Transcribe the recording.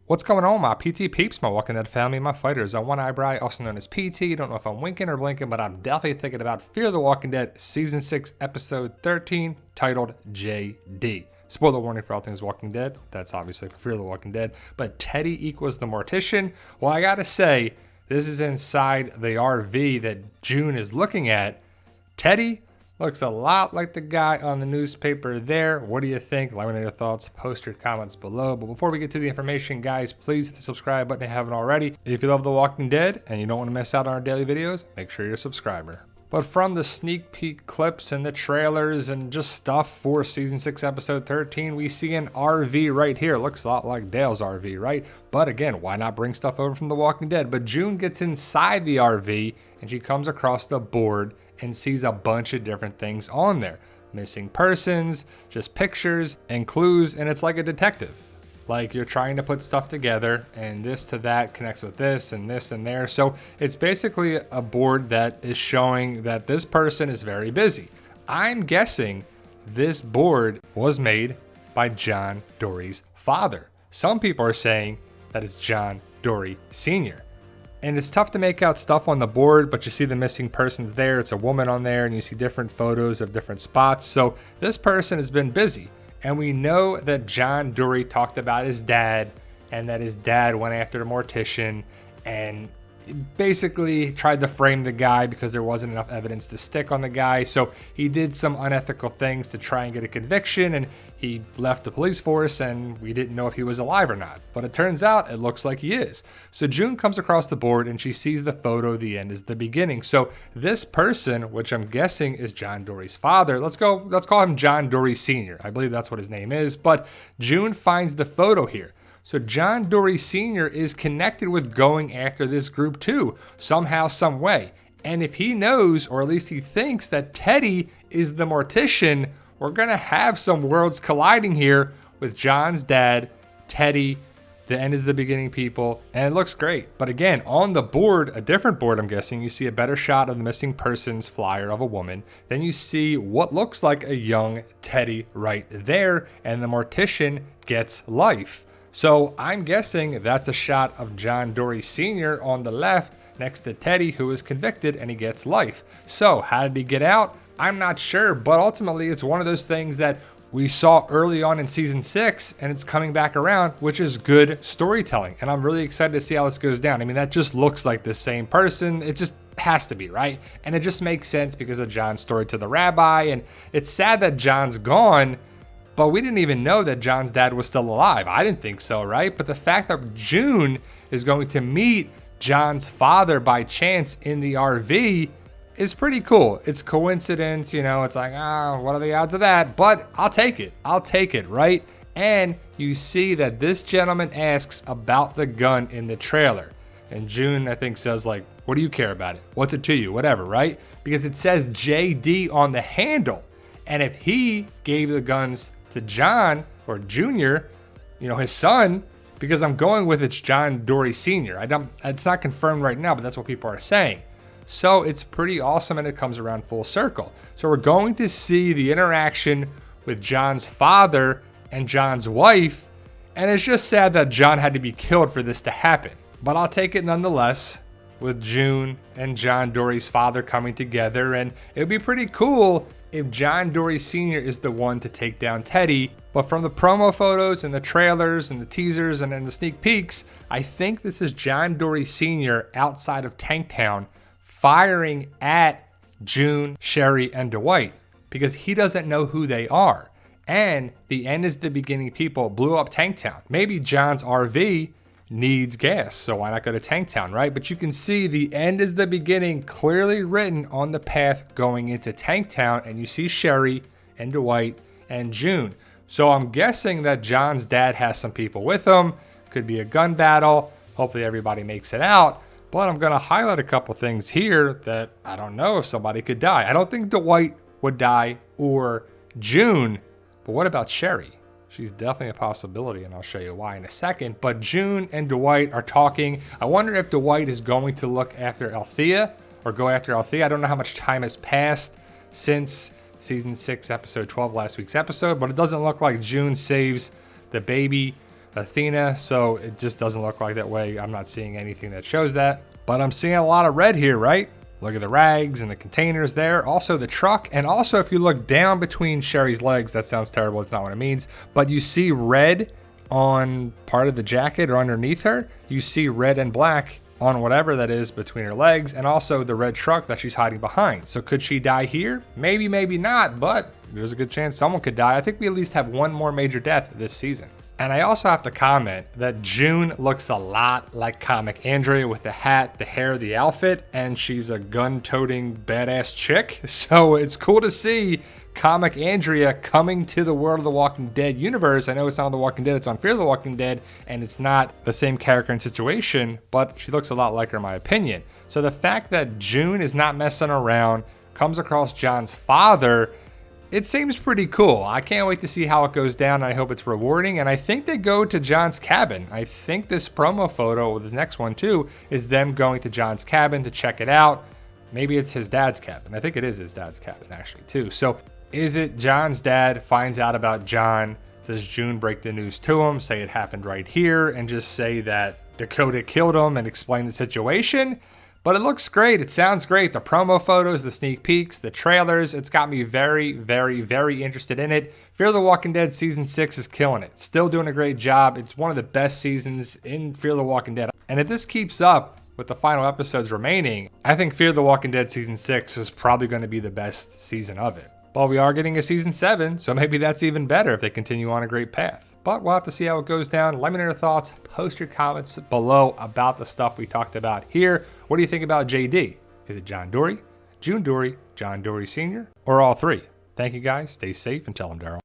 What's going on, my PT peeps, my Walking Dead family, my fighters on one eyebrow, also known as PT. Don't know if I'm winking or blinking, but I'm definitely thinking about Fear the Walking Dead Season 6, Episode 13, titled JD. Spoiler warning for all things Walking Dead. That's obviously for Fear the Walking Dead. But Teddy equals the Mortician. Well, I gotta say, this is inside the RV that June is looking at. Teddy looks a lot like the guy on the newspaper there. What do you think? Let me know your thoughts. Post your comments below. But before we get to the information, guys, please hit the subscribe button if you haven't already. If you love The Walking Dead and you don't want to miss out on our daily videos, make sure you're a subscriber. But from the sneak peek clips and the trailers and just stuff for Season 6, Episode 13, we see an RV right here. Looks a lot like Dale's RV, right? But again, why not bring stuff over from The Walking Dead? But June gets inside the RV and she comes across the board and sees a bunch of different things on there. Missing persons, just pictures and clues, and it's like a detective. Like you're trying to put stuff together and this to that connects with this and there. So it's basically a board that is showing that this person is very busy. I'm guessing this board was made by John Dory's father. Some people are saying that it's John Dory Sr. And it's tough to make out stuff on the board, but you see the missing persons there. It's a woman on there and you see different photos of different spots. So this person has been busy. And we know that John Dory talked about his dad and that his dad went after the Mortician and basically tried to frame the guy because there wasn't enough evidence to stick on the guy. So he did some unethical things to try and get a conviction, and he left the police force and we didn't know if he was alive or not. But it turns out it looks like he is. So June comes across the board and she sees the photo, the end is the beginning. So this person, which I'm guessing is John Dory's father, let's call him John Dory Sr. I believe that's what his name is, but June finds the photo here. So John Dory Sr. is connected with going after this group too, somehow, some way. And if he knows, or at least he thinks, that Teddy is the Mortician, we're gonna have some worlds colliding here with John's dad, Teddy, the end is the beginning people, and it looks great. But again, on the board, a different board I'm guessing, you see a better shot of the missing persons flyer of a woman. Then you see what looks like a young Teddy right there, and the Mortician gets life. So I'm guessing that's a shot of John Dory Sr. on the left next to Teddy, who is convicted and he gets life. So how did he get out? I'm not sure, but ultimately it's one of those things that we saw early on in Season 6 and it's coming back around, which is good storytelling. And I'm really excited to see how this goes down. I mean, that just looks like the same person. It just has to be, right? And it just makes sense because of John's story to the rabbi. And it's sad that John's gone, but we didn't even know that John's dad was still alive. I didn't think so, right? But the fact that June is going to meet John's father by chance in the RV is pretty cool. It's coincidence, you know, it's like, what are the odds of that? But I'll take it, right? And you see that this gentleman asks about the gun in the trailer. And June, I think, says like, what do you care about it? What's it to you? Whatever, right? Because it says JD on the handle. And if he gave the guns to John or Junior, you know, his son, because I'm going with it's John Dory Sr. It's not confirmed right now, but that's what people are saying. So it's pretty awesome and it comes around full circle. So we're going to see the interaction with John's father and John's wife. And it's just sad that John had to be killed for this to happen. But I'll take it nonetheless, with June and John Dory's father coming together. And it would be pretty cool if John Dory Sr. is the one to take down Teddy. But from the promo photos and the trailers and the teasers and then the sneak peeks, I think this is John Dory Sr. outside of Tanktown firing at June, Sherry, and Dwight because he doesn't know who they are. And the end is the beginning people blew up Tanktown. Maybe John's RV needs gas, so why not go to Tanktown, right? But you can see the end is the beginning clearly written on the path going into Tanktown, and you see Sherry and Dwight and June. So I'm guessing that John's dad has some people with him. Could be a gun battle. Hopefully everybody makes it out. But I'm going to highlight a couple things here that I don't know if somebody could die. I don't think Dwight would die or June, but what about Sherry? She's definitely a possibility, and I'll show you why in a second. But June and Dwight are talking. I wonder if Dwight is going to look after Althea or go after Althea. I don't know how much time has passed since Season 6, Episode 12, last week's episode, but it doesn't look like June saves the baby Athena, so it just doesn't look like that way. I'm not seeing anything that shows that, but I'm seeing a lot of red here, right? Look at the rags and the containers there. Also the truck. And also if you look down between Sherry's legs, that sounds terrible. It's not what it means. But you see red on part of the jacket or underneath her. You see red and black on whatever that is between her legs. And also the red truck that she's hiding behind. So could she die here? Maybe, maybe not. But there's a good chance someone could die. I think we at least have one more major death this season. And I also have to comment that June looks a lot like comic Andrea with the hat, the hair, the outfit, and she's a gun-toting badass chick. So it's cool to see comic Andrea coming to the World of the Walking Dead universe. I know it's not on The Walking Dead, it's on Fear the Walking Dead, and it's not the same character and situation, but she looks a lot like her in my opinion. So the fact that June is not messing around, comes across John's father, it seems pretty cool. I can't wait to see how it goes down. I hope it's rewarding. And I think they go to John's cabin. I think this promo photo, or the next one too, is them going to John's cabin to check it out. Maybe it's his dad's cabin. I think it is his dad's cabin actually too. So is it John's dad finds out about John? Does June break the news to him, say it happened right here, and just say that Dakota killed him and explain the situation? But it looks great. It sounds great. The promo photos, the sneak peeks, the trailers. It's got me very, very, very interested in it. Fear the Walking Dead Season 6 is killing it. Still doing a great job. It's one of the best seasons in Fear the Walking Dead. And if this keeps up with the final episodes remaining, I think Fear the Walking Dead Season 6 is probably going to be the best season of it. But we are getting a Season 7, so maybe that's even better if they continue on a great path. But we'll have to see how it goes down. Let me know your thoughts. Post your comments below about the stuff we talked about here. What do you think about JD? Is it John Dory, June Dory, John Dory Sr., or all three? Thank you guys. Stay safe and tell them Daryl.